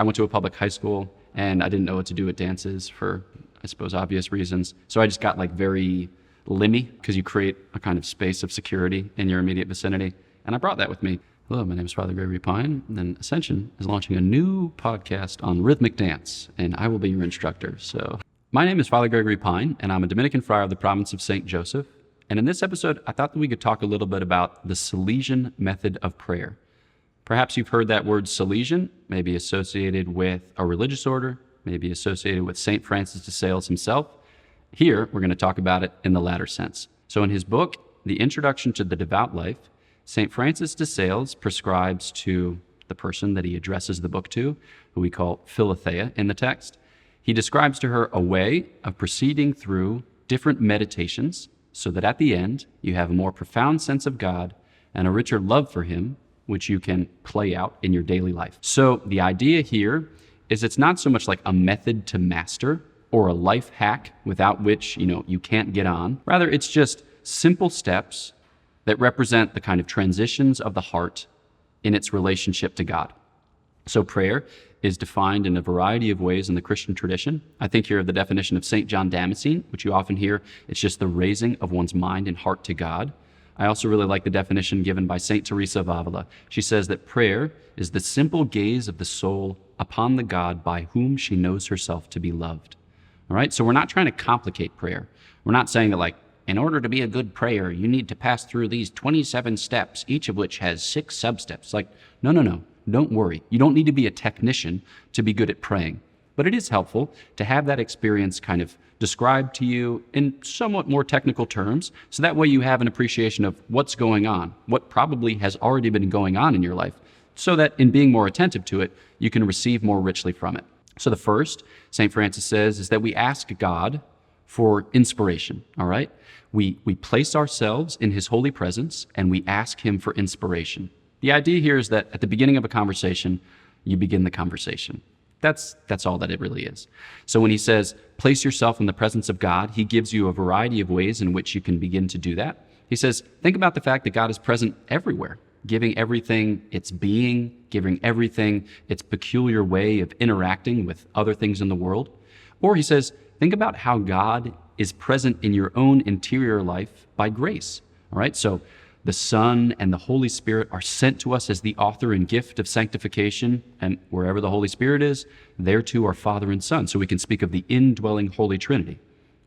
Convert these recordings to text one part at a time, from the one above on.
I went to a public high school and I didn't know what to do with dances for, I suppose, obvious reasons. So I just got like very limmy because you create a kind of space of security in your immediate vicinity. And I brought that with me. Hello, my name is Father Gregory Pine, and Ascension is launching a new podcast on rhythmic dance, and I will be your instructor. So my name is Father Gregory Pine, and I'm a Dominican friar of the province of St. Joseph. And in this episode, I thought that we could talk a little bit about the Salesian method of prayer. Perhaps you've heard that word Salesian, maybe associated with a religious order, maybe associated with St. Francis de Sales himself. Here, we're going to talk about it in the latter sense. So in his book, The Introduction to the Devout Life, St. Francis de Sales prescribes to the person that he addresses the book to, who we call Philothea in the text. He describes to her a way of proceeding through different meditations so that at the end you have a more profound sense of God and a richer love for him, which you can play out in your daily life. So the idea here is it's not so much like a method to master or a life hack without which you can't get on. Rather, it's just simple steps that represent the kind of transitions of the heart in its relationship to God. So prayer is defined in a variety of ways in the Christian tradition. I think here of the definition of St. John Damascene, which you often hear. It's just the raising of one's mind and heart to God. I also really like the definition given by St. Teresa of Avila. She says that prayer is the simple gaze of the soul upon the God by whom she knows herself to be loved. All right, so we're not trying to complicate prayer. We're not saying that in order to be a good prayer, you need to pass through these 27 steps, each of which has 6 sub-steps. No. Don't worry. You don't need to be a technician to be good at praying. But it is helpful to have that experience kind of described to you in somewhat more technical terms, so that way you have an appreciation of what's going on, what probably has already been going on in your life, so that in being more attentive to it, you can receive more richly from it. So the first, St. Francis says, is that we ask God for inspiration, all right? We place ourselves in his holy presence and we ask him for inspiration. The idea here is that at the beginning of a conversation, you begin the conversation. That's all that it really is. So when he says, place yourself in the presence of God, he gives you a variety of ways in which you can begin to do that. He says, think about the fact that God is present everywhere, giving everything its being, giving everything its peculiar way of interacting with other things in the world. Or he says, think about how God is present in your own interior life by grace. All right, so the Son and the Holy Spirit are sent to us as the author and gift of sanctification, and wherever the Holy Spirit is, there too are Father and Son, so we can speak of the indwelling Holy Trinity.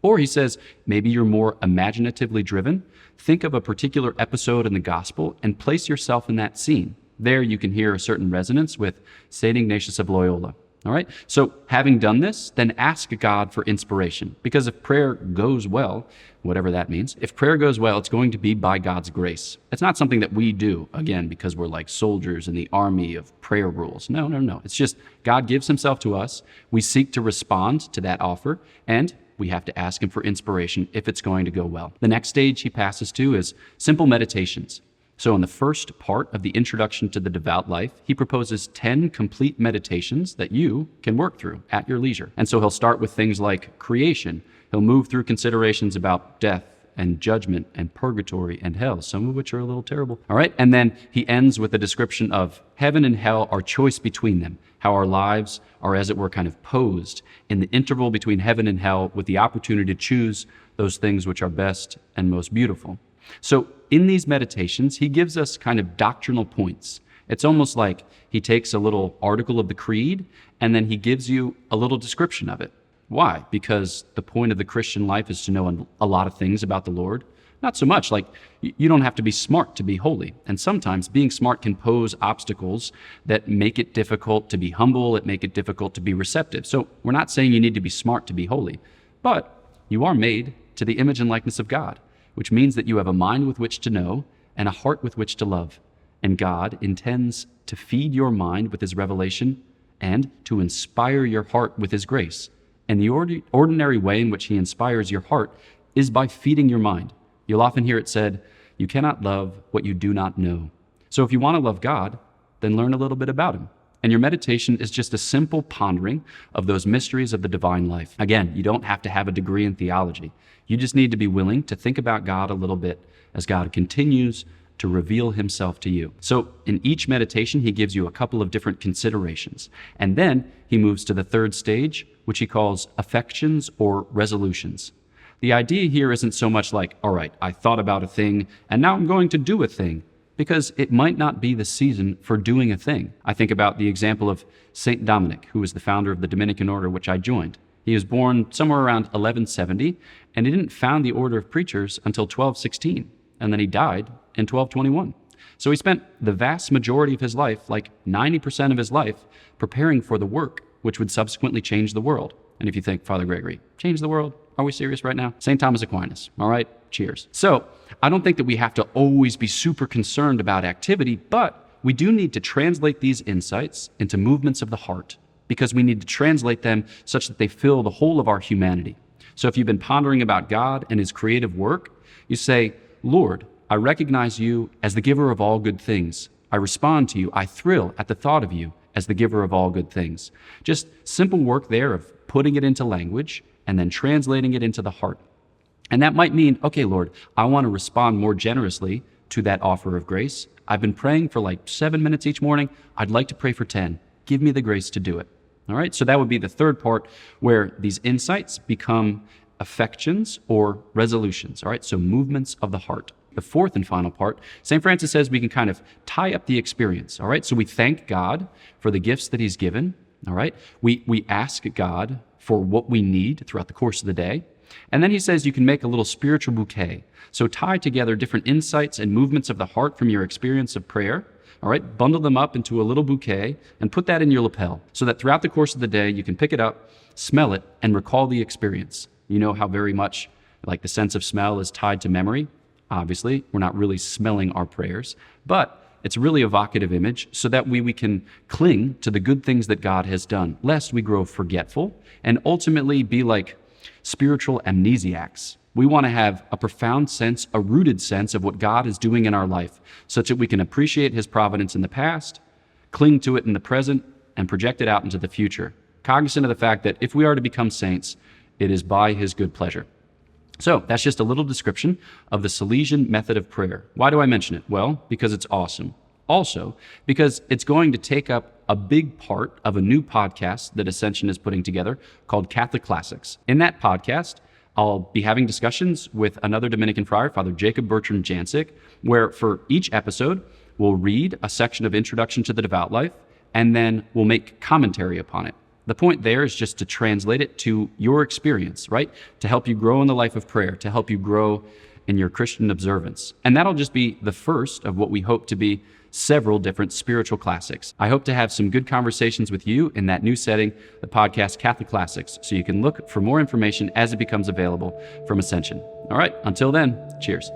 Or he says, maybe you're more imaginatively driven. Think of a particular episode in the gospel and place yourself in that scene. There you can hear a certain resonance with St. Ignatius of Loyola. All right, so having done this, then ask God for inspiration. Because if prayer goes well, whatever that means, if prayer goes well, it's going to be by God's grace. It's not something that we do, again, because we're like soldiers in the army of prayer rules. No. It's just God gives himself to us. We seek to respond to that offer, and we have to ask him for inspiration if it's going to go well. The next stage he passes to is simple meditations. So in the first part of the Introduction to the Devout Life, he proposes 10 complete meditations that you can work through at your leisure. And so he'll start with things like creation. He'll move through considerations about death and judgment and purgatory and hell, some of which are a little terrible. All right, and then he ends with a description of heaven and hell, our choice between them, how our lives are, as it were, kind of posed in the interval between heaven and hell with the opportunity to choose those things which are best and most beautiful. So in these meditations, he gives us kind of doctrinal points. It's almost like he takes a little article of the creed and then he gives you a little description of it. Why? Because the point of the Christian life is to know a lot of things about the Lord. Not so much like you don't have to be smart to be holy. And sometimes being smart can pose obstacles that make it difficult to be humble, that make it difficult to be receptive. So we're not saying you need to be smart to be holy, but you are made to the image and likeness of God, which means that you have a mind with which to know and a heart with which to love. And God intends to feed your mind with his revelation and to inspire your heart with his grace. And the ordinary way in which he inspires your heart is by feeding your mind. You'll often hear it said, you cannot love what you do not know. So if you want to love God, then learn a little bit about him. And your meditation is just a simple pondering of those mysteries of the divine life. Again, you don't have to have a degree in theology. You just need to be willing to think about God a little bit as God continues to reveal himself to you. So in each meditation, he gives you a couple of different considerations. And then he moves to the third stage, which he calls affections or resolutions. The idea here isn't so much like, all right, I thought about a thing and now I'm going to do a thing, because it might not be the season for doing a thing. I think about the example of Saint Dominic, who was the founder of the Dominican order, which I joined. He was born somewhere around 1170, and he didn't found the order of preachers until 1216, and then he died in 1221. So he spent the vast majority of his life, like 90% of his life, preparing for the work which would subsequently change the world. And if you think, Father Gregory, change the world? Are we serious right now? St. Thomas Aquinas, all right? Cheers. So I don't think that we have to always be super concerned about activity, but we do need to translate these insights into movements of the heart, because we need to translate them such that they fill the whole of our humanity. So if you've been pondering about God and his creative work, you say, Lord, I recognize you as the giver of all good things. I respond to you. I thrill at the thought of you as the giver of all good things. Just simple work there of putting it into language and then translating it into the heart. And that might mean, okay, Lord, I want to respond more generously to that offer of grace. I've been praying for like 7 minutes each morning. I'd like to pray for 10. Give me the grace to do it. All right, so that would be the third part, where these insights become affections or resolutions. All right, so movements of the heart. The fourth and final part, St. Francis says we can kind of tie up the experience. All right, so we thank God for the gifts that he's given. All right, we ask God for what we need throughout the course of the day. And then he says you can make a little spiritual bouquet. So tie together different insights and movements of the heart from your experience of prayer. All right, bundle them up into a little bouquet and put that in your lapel so that throughout the course of the day, you can pick it up, smell it, and recall the experience. You know how very much like the sense of smell is tied to memory. Obviously, we're not really smelling our prayers, but it's a really evocative image so that we can cling to the good things that God has done, lest we grow forgetful and ultimately be like spiritual amnesiacs. We want to have a profound sense, a rooted sense of what God is doing in our life, such that we can appreciate his providence in the past, cling to it in the present, and project it out into the future, cognizant of the fact that if we are to become saints, it is by his good pleasure. So that's just a little description of the Salesian method of prayer. Why do I mention it? Well, because it's awesome. Also, because it's going to take up a big part of a new podcast that Ascension is putting together called Catholic Classics. In that podcast, I'll be having discussions with another Dominican friar, Father Jacob Bertrand Jancic, where for each episode, we'll read a section of Introduction to the Devout Life, and then we'll make commentary upon it. The point there is just to translate it to your experience, right? To help you grow in the life of prayer, to help you grow in your Christian observance. And that'll just be the first of what we hope to be several different spiritual classics. I hope to have some good conversations with you in that new setting, the podcast Catholic Classics, so you can look for more information as it becomes available from Ascension. All right, until then, cheers.